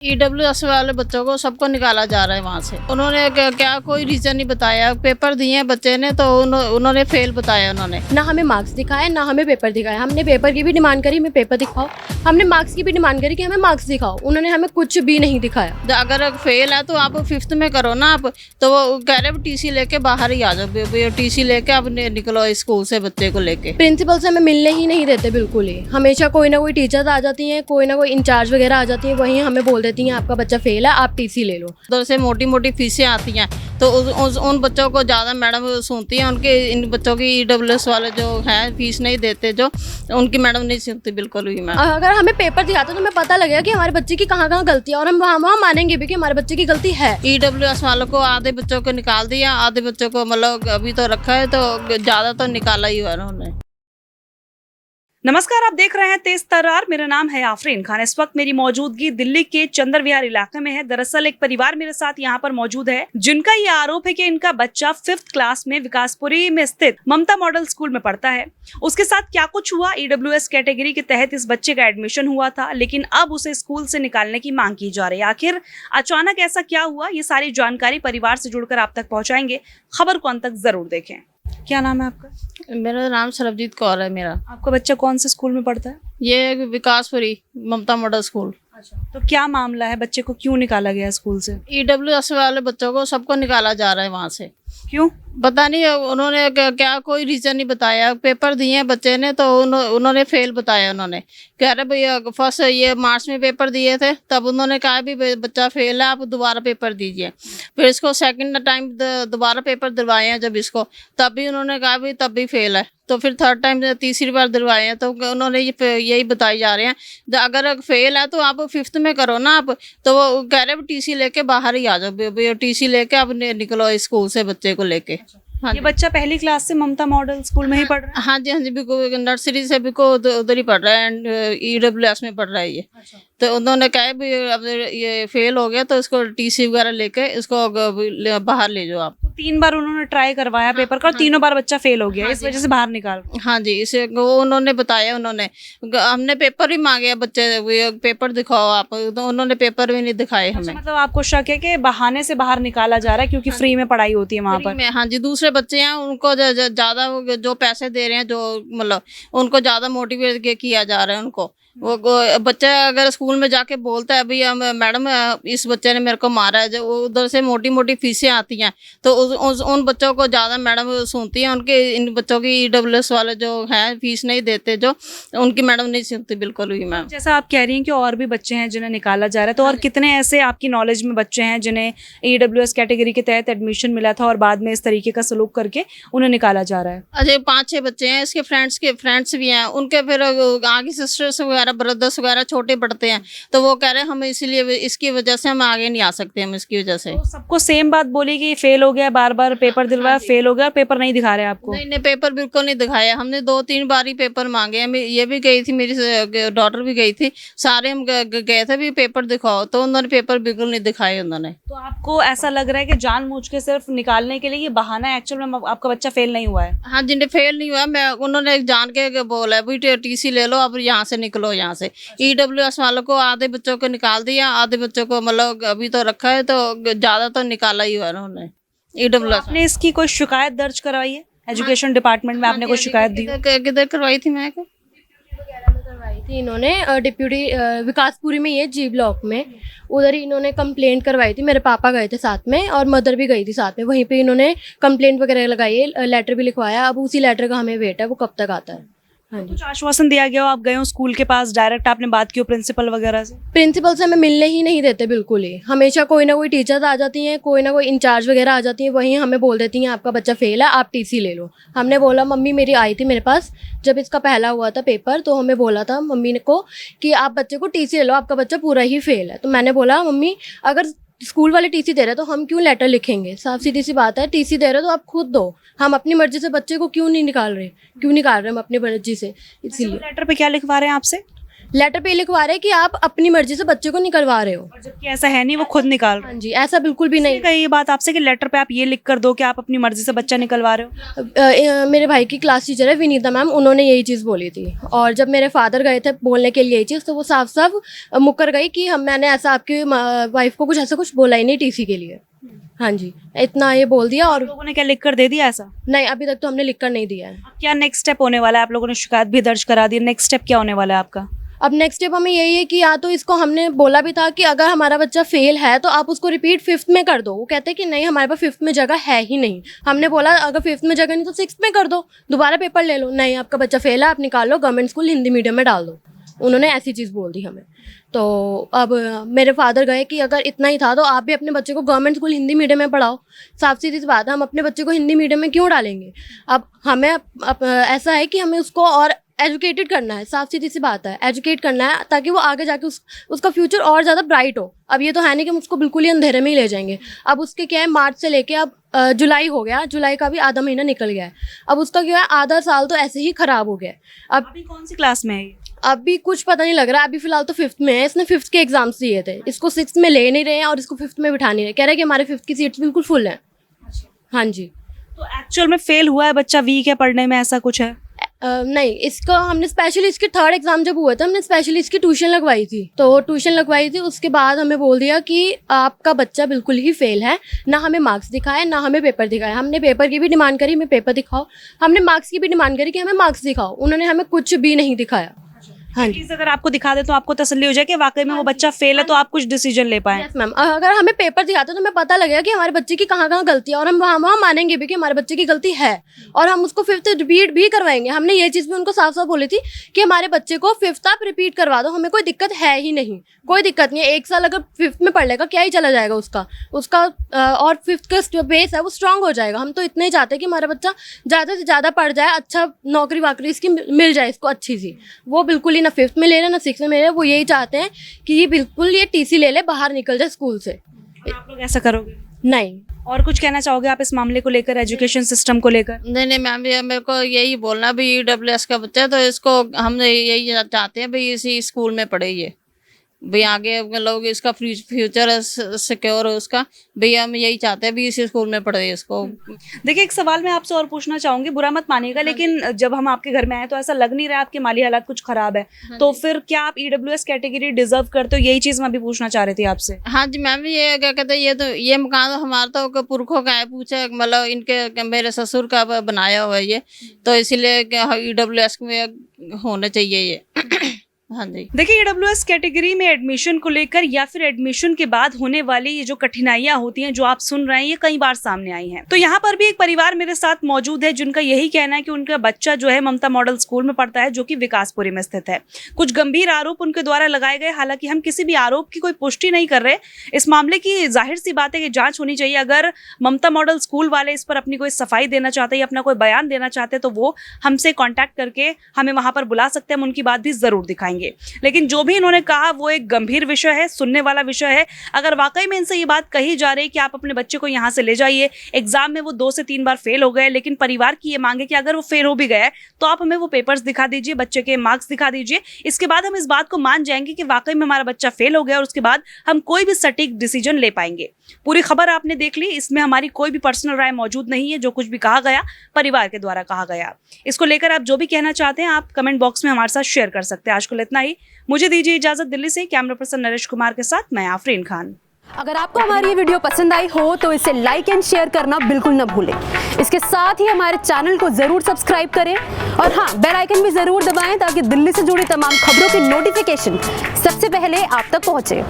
EWS वाले बच्चों को सबको निकाला जा रहा है वहाँ से। उन्होंने क्या कोई रीजन नहीं बताया। पेपर दिए हैं बच्चे ने तो उन्होंने फेल बताया। उन्होंने ना हमें मार्क्स दिखाए ना हमें पेपर दिखाया। हमने पेपर की भी डिमांड करी, हमें पेपर दिखाओ। हमने मार्क्स की भी डिमांड करी कि हमें मार्क्स दिखाओ। उन्होंने हमें कुछ भी नहीं दिखाया। अगर फेल है तो आप 5th में करो ना आप। तो वो कह रहे टीसी लेके बाहर ही आ जाओ, टीसी लेके आप निकलो स्कूल से बच्चे को लेके। प्रिंसिपल से हमें मिलने ही नहीं देते बिल्कुल ही। हमेशा कोई ना कोई टीचर्स आ जाती हैं, कोई ना कोई इंचार्ज वगैरह आ जाती हैं, वहीं हमें बोल देती हैं आपका बच्चा फेल है, आप टीसी ले लो। उधर से मोटी मोटी फीसें आती हैं तो उन बच्चों को ज़्यादा मैडम सुनती हैं। उनके इन बच्चों की ईडब्ल्यूएस वाले जो हैं फीस नहीं देते, जो उनकी मैडम नहीं सुनती बिल्कुल भी। मैम अगर हमें पेपर दिखाते तो हमें पता लगेगा कि हमारे बच्चे की कहाँ कहाँ गलती है, और हम वहाँ मानेंगे भी कि हमारे बच्चे की गलती है। ईडब्ल्यूएस वालों को आधे बच्चों को निकाल दिया, आधे बच्चों को मतलब अभी तो रखा है, तो ज़्यादा तो निकाला ही हुआ उन्होंने। नमस्कार, आप देख रहे हैं तेज तर्रार। मेरा नाम है आफरीन खान। इस वक्त मेरी मौजूदगी दिल्ली के चंद्र विहार इलाके में है। दरअसल एक परिवार मेरे साथ यहाँ पर मौजूद है जिनका ये आरोप है कि इनका बच्चा 5th क्लास में विकासपुरी में स्थित ममता मॉडल स्कूल में पढ़ता है। उसके साथ क्या कुछ हुआ, ईडब्ल्यूएस कैटेगरी के तहत इस बच्चे का एडमिशन हुआ था, लेकिन अब उसे स्कूल से निकालने की मांग की जा रही है। आखिर अचानक ऐसा क्या हुआ, ये सारी जानकारी परिवार से जुड़कर आप तक पहुँचाएंगे। खबर को अंत तक जरूर देखें। क्या नाम है आपका? मेरा नाम सरबजीत कौर है। मेरा आपका बच्चा कौन से स्कूल में पढ़ता है? ये विकासपुरी ममता मॉडल स्कूल। अच्छा, तो क्या मामला है, बच्चे को क्यों निकाला गया स्कूल से? ईडब्ल्यूएस वाले बच्चों को सबको निकाला जा रहा है वहाँ से। क्यों? पता नहीं, उन्होंने क्या कोई रीजन नहीं बताया। पेपर दिए हैं बच्चे ने तो उन्होंने फेल बताया। उन्होंने कह रहे भैया फर्स्ट ये मार्च में पेपर दिए थे, तब उन्होंने कहा भी बच्चा फेल है, आप दोबारा पेपर दीजिए। फिर इसको सेकंड टाइम दोबारा पेपर दिलवाए हैं जब इसको, तब भी उन्होंने कहा भी तब भी फेल है। तो फिर थर्ड टाइम तीसरी बार दिलवाए हैं तो उन्होंने यही बताई जा रहे हैं अगर फेल है तो आप 5th में करो ना आप। तो वो कह रहे टीसी लेके बाहर ही आ जाओ, टीसी लेके आप निकलो स्कूल से बच्चे को लेके। हाँ ये बच्चा पहली क्लास से ममता मॉडल स्कूल में ही पढ़ रहा है? हाँ जी, हाँ जी, बिल्कुल नर्सरी से बिल्कुल उधर ही पढ़ रहा है एंड ईडब्ल्यूएस में पढ़ रहा है ये। तो उन्होंने कहा भी अब ये फेल हो गया तो इसको टीसी वगैरह लेके इसको बाहर ले जाओ आप। 3 बार उन्होंने ट्राई करवाया पेपर का और तीनों बार बच्चा फेल हो गया। इस वजह से बाहर निकाल। हाँ जी, इसे वो उन्होंने बताया। उन्होंने हमने पेपर भी मांगे बच्चे, पेपर दिखाओ आप, तो उन्होंने पेपर भी नहीं दिखाए हमें। मतलब आपको शक है कि बहाने से बाहर निकाला जा रहा है क्योंकि फ्री में पढ़ाई होती है वहाँ पर? हाँ जी, दूसरे बच्चे हैं उनको ज़्यादा जो पैसे दे रहे हैं, जो मतलब उनको ज़्यादा मोटिवेट किया जा रहा है उनको। वो बच्चा अगर स्कूल में जाके बोलता है अभी मैडम इस बच्चे ने मेरे को मारा है, जो उधर से मोटी मोटी फीसें आती हैं तो उन बच्चों को ज़्यादा मैडम सुनती हैं। उनके इन बच्चों की ईडब्ल्यूएस वाले जो हैं फीस नहीं देते, जो उनकी मैडम नहीं सुनती बिल्कुल भी। मैम जैसा आप कह रही हैं कि और भी बच्चे हैं जिन्हें निकाला जा रहा है, तो और कितने ऐसे आपकी नॉलेज में बच्चे हैं जिन्हें ईडब्ल्यूएस कैटेगरी के तहत एडमिशन मिला था और बाद में इस तरीके का सलूक करके उन्हें निकाला जा रहा है? अजय 5-6 बच्चे हैं। इसके फ्रेंड्स भी हैं उनके, फिर आगे सिस्टर्स वगैरह ब्रदर्स वगैरह छोटे पढ़ते हैं, तो वो कह रहे हैं हम इसलिए इसकी वजह से हम आगे नहीं आ सकते, हम इसकी वजह से। तो सबको सेम बात बोली कि फेल हो गया, बार बार पेपर दिलवाया, फेल हो गया, पेपर नहीं दिखा रहे आपको? नहीं, पेपर बिल्कुल नहीं दिखाया। हमने 2-3 बार ही पेपर मांगे हैं। ये भी गई थी, मेरी डॉटर भी गई थी, सारे हम गए थे भी पेपर दिखाओ, तो उन्होंने पेपर बिल्कुल नहीं दिखाए उन्होंने। तो आपको ऐसा लग रहा है कि जानबूझ के सिर्फ निकालने के लिए ये बहाना है, एक्चुअल में आपका बच्चा फेल नहीं हुआ है? हाँ, जिन्हें फेल नहीं हुआ, मैं उन्होंने जान के बोला है भाई टीसी ले लो, अब यहाँ से निकलो यहाँ से। ईडब्ल्यूएस वालों को आधे बच्चों को निकाल दिया, आधे बच्चों को मतलब अभी तो रखा है, तो ज़्यादा तो निकाला ही हुआ उन्होंने ईडब्ल्यूएस। आपने इसकी कोई शिकायत दर्ज करवाई है एजुकेशन डिपार्टमेंट में? आपने कोई शिकायत दी? किधर करवाई थी मैं? करवाई थी इन्होंने डिप्यूटी विकासपुरी में, ये जी ब्लॉक में, उधर ही इन्होंने कंप्लेंट करवाई थी। मेरे पापा गए थे साथ में और मदर भी गई थी साथ में। वहीं पे इन्होंने कंप्लेंट वगैरह लगाई है, लेटर भी लिखवाया। अब उसी लेटर का हमें वेट है, वो कब तक आता है। हाँ जी, कुछ आश्वासन दिया गया हो? आप गए हो स्कूल के पास, डायरेक्ट आपने बात की हो प्रिंसिपल वगैरह से? प्रिंसिपल से हमें मिलने ही नहीं देते बिल्कुल ही। हमेशा कोई ना कोई टीचर्स आ जाती हैं, कोई ना कोई इंचार्ज वगैरह आ जाती हैं, वहीं हमें बोल देती हैं आपका बच्चा फेल है, आप टीसी ले लो। हमने बोला, मम्मी मेरी आई थी मेरे पास जब इसका पहला हुआ था पेपर, तो हमें बोला था मम्मी ने को कि आप बच्चे को टीसी ले लो, आपका बच्चा पूरा ही फेल है। तो मैंने बोला मम्मी अगर स्कूल वाले टीसी दे रहे तो हम क्यों लेटर लिखेंगे? साफ सीधी सी बात है, टीसी दे रहे तो आप खुद दो। हम अपनी मर्जी से बच्चे को क्यों नहीं निकाल रहे हम अपनी मर्जी से? इसीलिए लेटर पे क्या लिखवा रहे हैं आपसे? लेटर पे लिखवा रहे हैं कि आप अपनी मर्जी से बच्चे को निकलवा रहे हो। और जबकि ऐसा है नहीं, वो खुद निकाल रहे हाँ जी, ऐसा बिल्कुल भी नहीं। कही ये बात आपसे कि लेटर पे आप ये लिख कर दो कि आप अपनी मर्जी से बच्चा निकलवा रहे हो? मेरे भाई की क्लास टीचर है विनीता मैम, उन्होंने यही चीज़ बोली थी। और जब मेरे फादर गए थे बोलने के लिए यही चीज़, तो वो साफ साफ मुकर गई कि मैंने ऐसा आपकी वाइफ को कुछ ऐसा कुछ बोला ही नहीं टीसी के लिए। हाँ जी, इतना ये बोल दिया। और लोगों ने क्या लिख कर दे दिया ऐसा? नहीं, अभी तक तो हमने लिख कर नहीं दिया है। अब क्या नेक्स्ट स्टेप होने वाला है? आप लोगों ने शिकायत भी दर्ज करा दी, नेक्स्ट स्टेप क्या होने वाला है आपका? अब नेक्स्ट स्टेप हमें यही है कि या तो इसको, हमने बोला भी था कि अगर हमारा बच्चा फेल है तो आप उसको रिपीट 5th में कर दो। वो कहते हैं कि नहीं, हमारे पास 5th में जगह है ही नहीं। हमने बोला अगर 5th में जगह नहीं तो 6th में कर दो, दोबारा पेपर ले लो। नहीं, आपका बच्चा फेल है, आप निकाल लो, गवर्नमेंट स्कूल हिंदी मीडियम में डाल दो। उन्होंने ऐसी चीज़ बोल दी हमें। तो अब मेरे फादर गए कि अगर इतना ही था तो आप भी अपने बच्चे को गवर्नमेंट स्कूल हिंदी मीडियम में पढ़ाओ। साफ सीधी सी बात है, हम अपने बच्चे को हिंदी मीडियम में क्यों डालेंगे? अब हमें ऐसा है कि हमें उसको और एजुकेटेड करना है। साफ सीधी सी बात है, एजुकेट करना है ताकि वो आगे जाके उसका फ्यूचर और ज़्यादा ब्राइट हो। अब ये तो है नहीं कि हम उसको बिल्कुल ही अंधेरे में ही ले जाएंगे। अब उसके क्या है, मार्च से लेके अब जुलाई हो गया, जुलाई का भी आधा महीना निकल गया है। अब उसका क्या है, आधा साल तो ऐसे ही ख़राब हो गया है। अब अभी कौन सी क्लास में है ये? अभी कुछ पता नहीं लग रहा है। अभी फिलहाल तो 5th में है। इसने 5th के एग्जाम्स दिए थे, इसको 6th में ले नहीं रहे हैं और इसको 5th में बिठा नहीं रहे। कह रहे हैं कि हमारे 5th की सीट्स बिल्कुल फुल हैं। हाँ जी। तो एक्चुअल में फेल हुआ है बच्चा, वीक है पढ़ने में, ऐसा कुछ है? नहीं, इसका हमने स्पेशली इसके 3rd एग्जाम जब हुआ था, हमने स्पेशली इसकी ट्यूशन लगवाई थी। तो ट्यूशन लगवाई थी, उसके बाद हमें बोल दिया कि आपका बच्चा बिल्कुल ही फेल है। ना हमें मार्क्स दिखाए, ना हमें पेपर दिखाए। हमने पेपर की भी डिमांड करी, हमें पेपर दिखाओ। हमने मार्क्स की भी डिमांड करी कि हमें मार्क्स दिखाओ। उन्होंने हमें कुछ भी नहीं दिखाया। हाँ जी। अगर आपको दिखा दे तो आपको तसल्ली हो जाए कि वाकई में वो बच्चा फेल है, तो आप कुछ डिसीजन ले पाए। यस मैम, अगर हमें पेपर दिखाते तो हमें पता लगेगा कि हमारे बच्चे की कहाँ कहाँ गलती है, और हम वहाँ मानेंगे भी कि हमारे बच्चे की गलती है, और हम उसको 5th रिपीट भी करवाएंगे। हमने ये चीज़ भी उनको साफ साफ बोली थी कि हमारे बच्चे को 5th आप रिपीट करवा दो, हमें कोई दिक्कत है ही नहीं, कोई दिक्कत नहीं है। 1 साल अगर 5th में पढ़ लेगा क्या ही चला जाएगा उसका और 5th का जो बेस है वो स्ट्रांग हो जाएगा। हम तो इतना ही चाहते हैं कि हमारा बच्चा ज़्यादा से ज़्यादा पढ़ जाए, अच्छा नौकरी वाकरी इसकी मिल जाए इसको अच्छी सी। वो बिल्कुल ही ना 5th में ले रहे ना 6th में ले रहे, वो यही चाहते हैं कि ये बिल्कुल ये टीसी ले ले, बाहर निकल जाए स्कूल से। आप लोग ऐसा करोगे? नहीं। और कुछ कहना चाहोगे आप इस मामले को लेकर, एजुकेशन सिस्टम को लेकर? नहीं मैम, ये मेरे को यही बोलना भी EWS का बच्चा है तो इसको हम यही चाहते हैं भाई इसी स्कूल में पढ़े ये, भाई आगे लोग इसका फ्यूचर सिक्योर हो उसका, भाई हम यही चाहते हैं भी इसी स्कूल में पढ़े इसको। देखिए, एक सवाल मैं आपसे और पूछना चाहूंगी, बुरा मत मानिएगा, लेकिन जब हम आपके घर में आए तो ऐसा लग नहीं रहा आपके माली हालात कुछ खराब है, तो फिर क्या आप EWS कैटेगरी डिजर्व करते हो? यही चीज मैं भी पूछना चाह रही थी आपसे। हाँ जी मैम, ये क्या कहते हैं, ये मकान तो हमारा तो पुरखों का है, पूछे मतलब इनके मेरे ससुर का बनाया हुआ है ये, तो इसीलिए EWS में होना चाहिए ये। हाँ जी। देखिए, EWS कैटेगरी में एडमिशन को लेकर या फिर एडमिशन के बाद होने वाली ये जो कठिनाइयां होती हैं जो आप सुन रहे हैं, ये कई बार सामने आई हैं। तो यहाँ पर भी एक परिवार मेरे साथ मौजूद है जिनका यही कहना है कि उनका बच्चा जो है ममता मॉडल स्कूल में पढ़ता है, जो कि विकासपुरी में स्थित है। कुछ गंभीर आरोप उनके द्वारा लगाए गए, हालांकि हम किसी भी आरोप की कोई पुष्टि नहीं कर रहे। इस मामले की जाहिर सी बात है कि जांच होनी चाहिए। अगर ममता मॉडल स्कूल वाले इस पर अपनी कोई सफाई देना चाहते हैं या अपना कोई बयान देना चाहते हैं तो वो हमसे कॉन्टैक्ट करके हमें वहां पर बुला सकते हैं, हम उनकी बात भी जरूर दिखाएंगे। लेकिन जो भी इन्होंने कहा वो एक गंभीर विषय है, सुनने वाला विषय है। अगर वाकई में इनसे ये बात कही जा रही है कि आप अपने बच्चे को यहाँ से ले जाइए, एग्जाम में वो 2 से 3 बार फेल हो गए, लेकिन परिवार की ये मांग है कि अगर वो फेल हो भी गए तो आप हमें वो पेपर्स दिखा दीजिए, बच्चे के मार्क्स दिखा दीजिए। इसके बाद हम इस बात को मान जाएंगे कि वाकई में हमारा बच्चा फेल हो गया, और उसके बाद हम कोई भी सटीक डिसीजन ले पाएंगे। पूरी खबर आपने देख ली, इसमें हमारी कोई भी पर्सनल राय मौजूद नहीं है। जो कुछ भी कहा गया परिवार के द्वारा कहा गया। इसको लेकर आप जो भी कहना चाहते हैं आप कमेंट बॉक्स में हमारे साथ शेयर कर सकते हैं। आज को इतना ही, मुझे दीजिए इजाजत। दिल्ली से कैमरा पर्सन नरेश कुमार के साथ मैं आफरीन खान। अगर आपको हमारी ये वीडियो पसंद आई हो तो इसे लाइक एंड शेयर करना बिल्कुल न भूलें। इसके साथ ही हमारे चैनल को जरूर सब्सक्राइब करें, और हाँ, बेल आइकन भी जरूर दबाएं ताकि दिल्ली से जुड़ी तमाम खबरों की नोटिफिकेशन सबसे पहले आप तक पहुंचे।